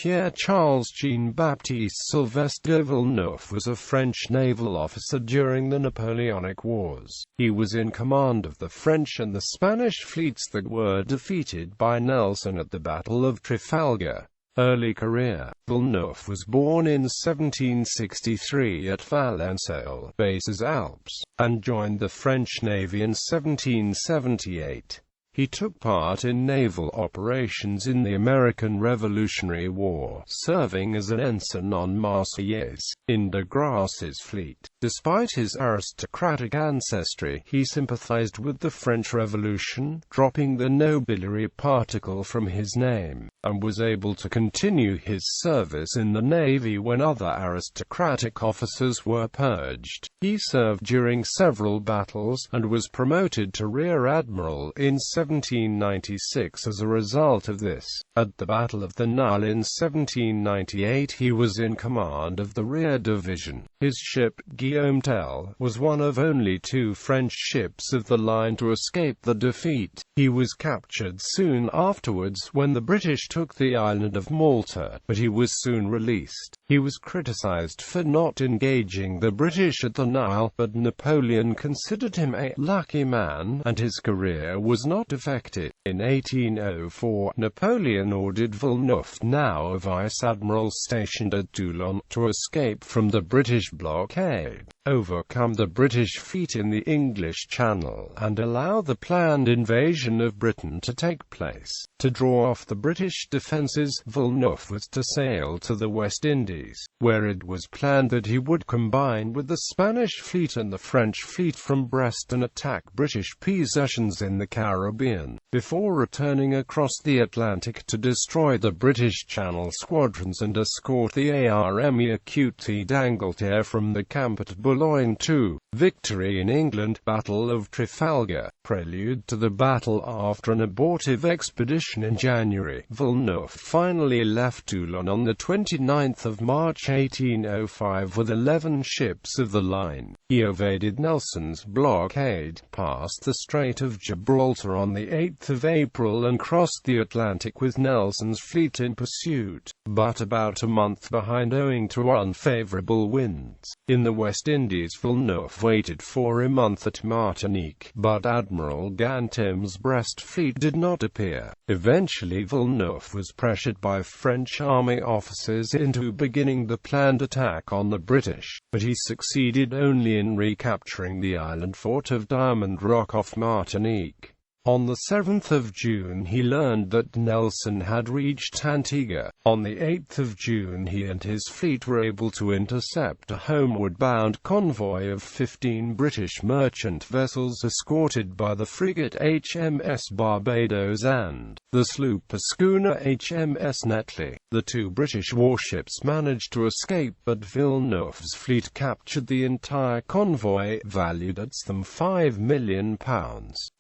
Pierre-Charles-Jean-Baptiste-Silvestre de Villeneuve was a French naval officer during the Napoleonic Wars. He was in command of the French and the Spanish fleets that were defeated by Nelson at the Battle of Trafalgar. Early career. Villeneuve was born in 1763 at Valence, Bases Alps, and joined the French Navy in 1778. He took part in naval operations in the American Revolutionary War, serving as an ensign on Marseillaise, in de Grasse's fleet. Despite his aristocratic ancestry, he sympathized with the French Revolution, dropping the nobiliary particle from his name, and was able to continue his service in the Navy when other aristocratic officers were purged. He served during several battles, and was promoted to Rear Admiral in 1796 as a result of this. At the Battle of the Nile in 1798 he was in command of the rear division. His ship, Guillaume Tell, was one of only 2 French ships of the line to escape the defeat. He was captured soon afterwards when the British took the island of Malta, but he was soon released. He was criticized for not engaging the British at the Nile, but Napoleon considered him a lucky man, and his career was not affected. In 1804, Napoleon ordered Villeneuve, now a vice-admiral stationed at Toulon, to escape from the British blockade, overcome the British fleet in the English Channel, and allow the planned invasion of Britain to take place. To draw off the British defences, Villeneuve was to sail to the West Indies, where it was planned that he would combine with the Spanish fleet and the French fleet from Brest and attack British possessions in the Caribbean, before returning across the Atlantic to destroy the British Channel squadrons and escort the Armée Acute d'Angleterre from the camp at Boulogne to victory in England. Battle of Trafalgar. Prelude to the battle. After an abortive expedition in January, Villeneuve finally left Toulon on the 29th of March 1805 with 11 ships of the line. He evaded Nelson's blockade, passed the Strait of Gibraltar on the 8th of April and crossed the Atlantic with Nelson's fleet in pursuit, but about a month behind owing to unfavorable winds. In the West Indies, Villeneuve waited for a month at Martinique, but Admiral Ganteaume's Brest fleet did not appear. Eventually Villeneuve was pressured by French army officers into beginning the planned attack on the British, but he succeeded only in recapturing the island fort of Diamond Rock off Martinique. On the 7th of June he learned that Nelson had reached Antigua. On the 8th of June he and his fleet were able to intercept a homeward-bound convoy of 15 British merchant vessels escorted by the frigate HMS Barbados and the sloop schooner HMS Netley. The 2 British warships managed to escape, but Villeneuve's fleet captured the entire convoy, valued at some £5 million.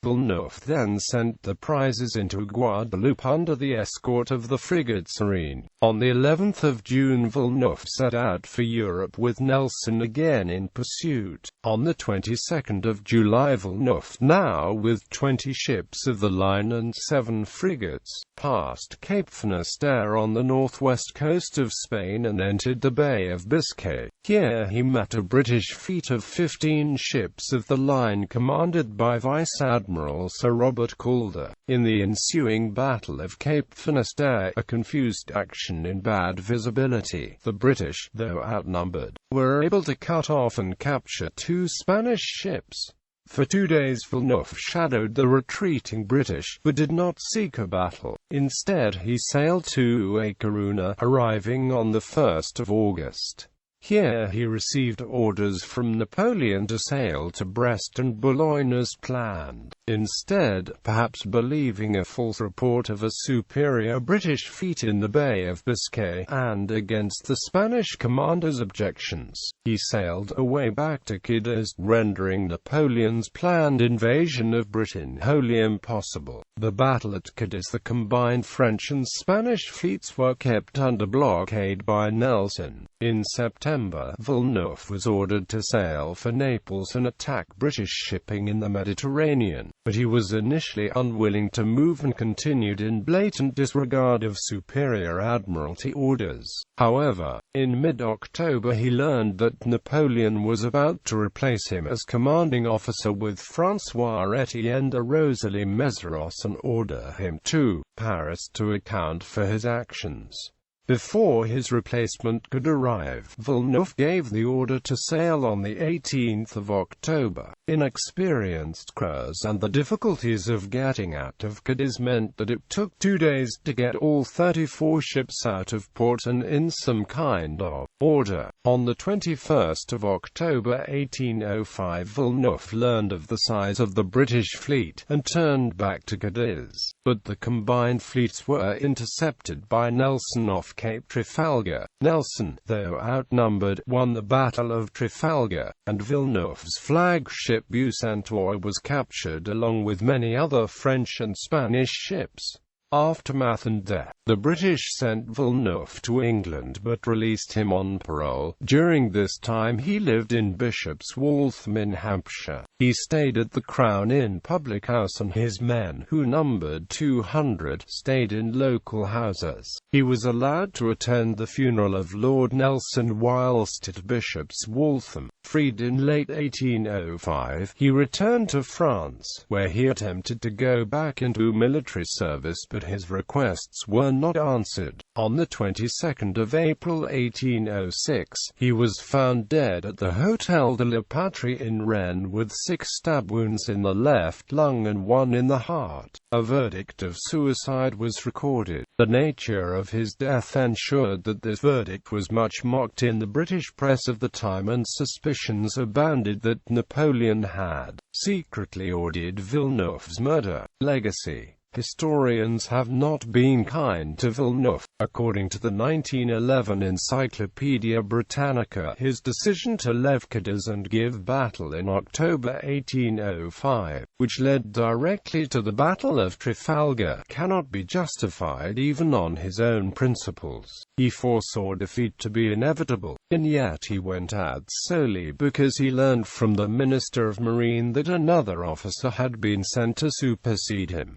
Villeneuve then sent the prizes into Guadeloupe under the escort of the frigate Serene. On the 11th of June Villeneuve set out for Europe with Nelson again in pursuit. On the 22nd of July Villeneuve, now with 20 ships of the line and 7 frigates, passed Cape Finisterre on the northwest coast of Spain and entered the Bay of Biscay. Here he met a British fleet of 15 ships of the line commanded by Vice-Admiral Sir Robert Calder. In the ensuing Battle of Cape Finisterre, a confused action in bad visibility, the British, though outnumbered, were able to cut off and capture 2 Spanish ships. For 2 days Villeneuve shadowed the retreating British, but did not seek a battle. Instead he sailed to A Coruña, arriving on the 1st of August. Here he received orders from Napoleon to sail to Brest and Boulogne as planned. Instead, perhaps believing a false report of a superior British fleet in the Bay of Biscay, and against the Spanish commander's objections, he sailed away back to Cadiz, rendering Napoleon's planned invasion of Britain wholly impossible. The battle at Cadiz, the combined French and Spanish fleets were kept under blockade by Nelson. In September September, Villeneuve was ordered to sail for Naples and attack British shipping in the Mediterranean, but he was initially unwilling to move and continued in blatant disregard of superior admiralty orders. However, in mid-October he learned that Napoleon was about to replace him as commanding officer with François-Étienne de Rosalie-Mézeros and order him to Paris to account for his actions. Before his replacement could arrive, Villeneuve gave the order to sail on the 18th of October. Inexperienced crews and the difficulties of getting out of Cadiz meant that it took 2 days to get all 34 ships out of port and in some kind of order. On the 21st of October 1805, Villeneuve learned of the size of the British fleet, and turned back to Cadiz. But the combined fleets were intercepted by Nelson off Cape Trafalgar. Nelson, though outnumbered, won the Battle of Trafalgar, and Villeneuve's flagship Bucentaur was captured along with many other French and Spanish ships. Aftermath and death. The British sent Villeneuve to England but released him on parole. During this time he lived in Bishop's Waltham in Hampshire. He stayed at the Crown Inn public house and his men, who numbered 200, stayed in local houses. He was allowed to attend the funeral of Lord Nelson whilst at Bishop's Waltham. Freed in late 1805, he returned to France, where he attempted to go back into military service but his requests were not answered. On the 22nd of April 1806, he was found dead at the Hôtel de la Patrie in Rennes with 6 stab wounds in the left lung and 1 in the heart. A verdict of suicide was recorded. The nature of his death ensured that this verdict was much mocked in the British press of the time, and suspicions abounded that Napoleon had secretly ordered Villeneuve's murder. Legacy. Historians have not been kind to Villeneuve. According to the 1911 Encyclopaedia Britannica, his decision to leave Cadiz and give battle in October 1805, which led directly to the Battle of Trafalgar, cannot be justified even on his own principles. He foresaw defeat to be inevitable, and yet he went out solely because he learned from the Minister of Marine that another officer had been sent to supersede him.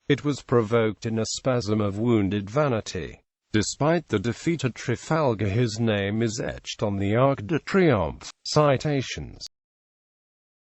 It was provoked in a spasm of wounded vanity. Despite the defeat at Trafalgar, his name is etched on the Arc de Triomphe. Citations